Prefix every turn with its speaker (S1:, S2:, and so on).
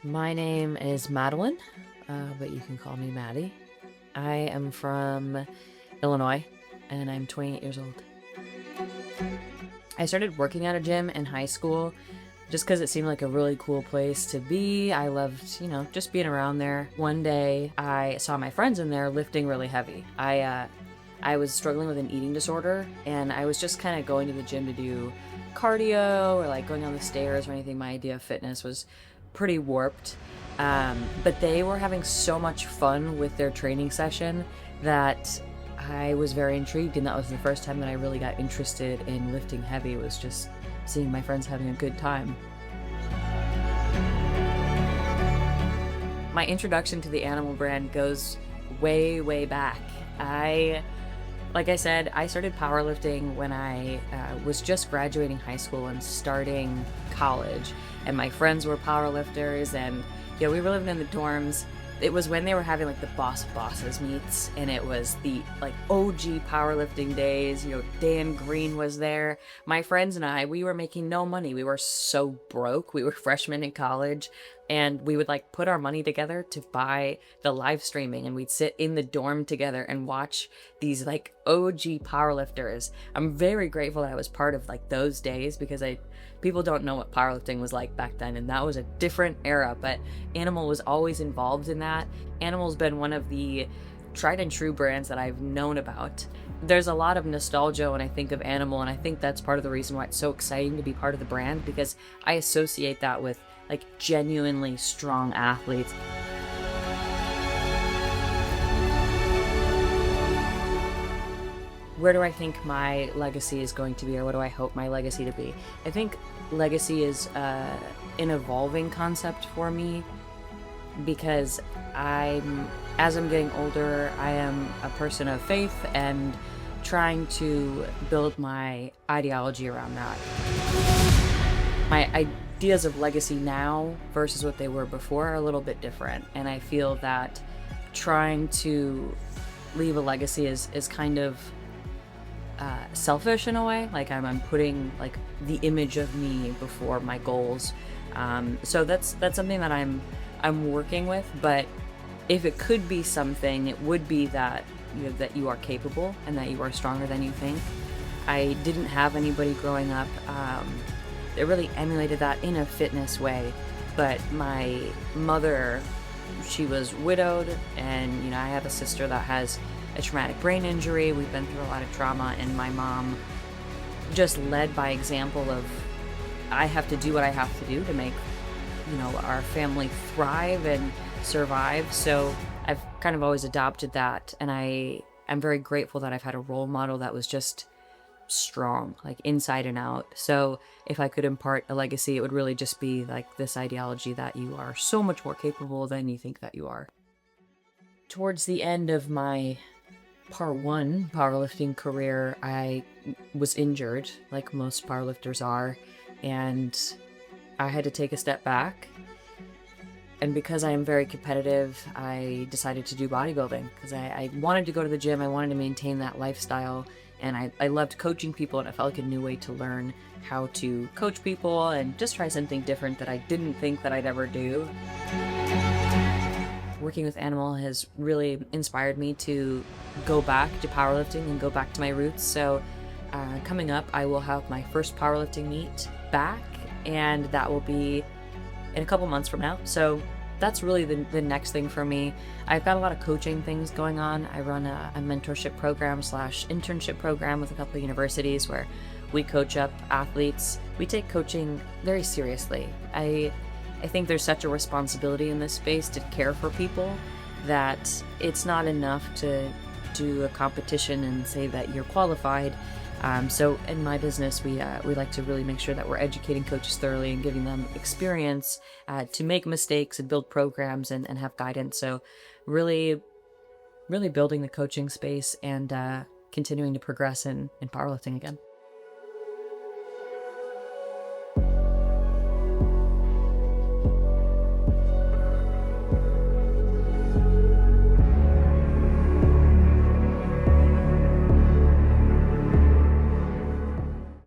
S1: My name is Madeline, but you can call me Maddie. I am from Illinois, and I'm 28 years old. I started working at a gym in high school just because it seemed like a really cool place to be. I loved, just being around there. One day, I saw my friends in there lifting really heavy. I was struggling with an eating disorder, and I was just kind of going to the gym to do cardio or like going down the stairs or anything. My idea of fitness was pretty warped. But they were having so much fun with their training session that I was very intrigued, and that was the first time that I really got interested in lifting heavy, was just seeing my friends having a good time. My introduction to the Animal brand goes way, way back. Like I said, I started powerlifting when I was just graduating high school and starting college, and my friends were powerlifters, and we were living in the dorms. It was when they were having like the Boss of Bosses meets, and it was the like OG powerlifting days. Dan Green was there. My friends and I, we were making no money. We were so broke. We were freshmen in college, and we would like put our money together to buy the live streaming, and we'd sit in the dorm together and watch these like OG powerlifters. I'm very grateful that I was part of like those days, because people don't know what powerlifting was like back then, and that was a different era, but Animal was always involved in that. Animal's been one of the tried and true brands that I've known about. There's a lot of nostalgia when I think of Animal, and I think that's part of the reason why it's so exciting to be part of the brand, because I associate that with like genuinely strong athletes. Where do I think my legacy is going to be, or what do I hope my legacy to be? I think legacy is an evolving concept for me, because as I'm getting older, I am a person of faith and trying to build my ideology around that. My ideas of legacy now versus what they were before are a little bit different, and I feel that trying to leave a legacy is kind of selfish in a way. Like I'm putting like the image of me before my goals. So that's something that I'm working with. But if it could be something, it would be that that you are capable and that you are stronger than you think. I didn't have anybody growing up that really emulated that in a fitness way. But my mother, she was widowed, and I have a sister that has a traumatic brain injury. We've been through a lot of trauma, and my mom just led by example of, I have to do what I have to do to make our family thrive and survive. So I've kind of always adopted that, and I'm very grateful that I've had a role model that was just strong, like inside and out. So if I could impart a legacy, it would really just be like this ideology that you are so much more capable than you think that you are. Towards the end of my Part 1 powerlifting career, I was injured, like most powerlifters are, and I had to take a step back. And because I am very competitive, I decided to do bodybuilding, because I wanted to go to the gym. I wanted to maintain that lifestyle, and I loved coaching people, and it felt like a new way to learn how to coach people and just try something different that I didn't think that I'd ever do. Working with Animal has really inspired me to go back to powerlifting and go back to my roots. So coming up, I will have my first powerlifting meet back, and that will be in a couple months from now. So that's really the next thing for me. I've got a lot of coaching things going on. I run a mentorship program / internship program with a couple of universities where we coach up athletes. We take coaching very seriously. I think there's such a responsibility in this space to care for people that it's not enough to do a competition and say that you're qualified. So in my business, we like to really make sure that we're educating coaches thoroughly and giving them experience to make mistakes and build programs and have guidance. So really, really building the coaching space and continuing to progress in powerlifting again.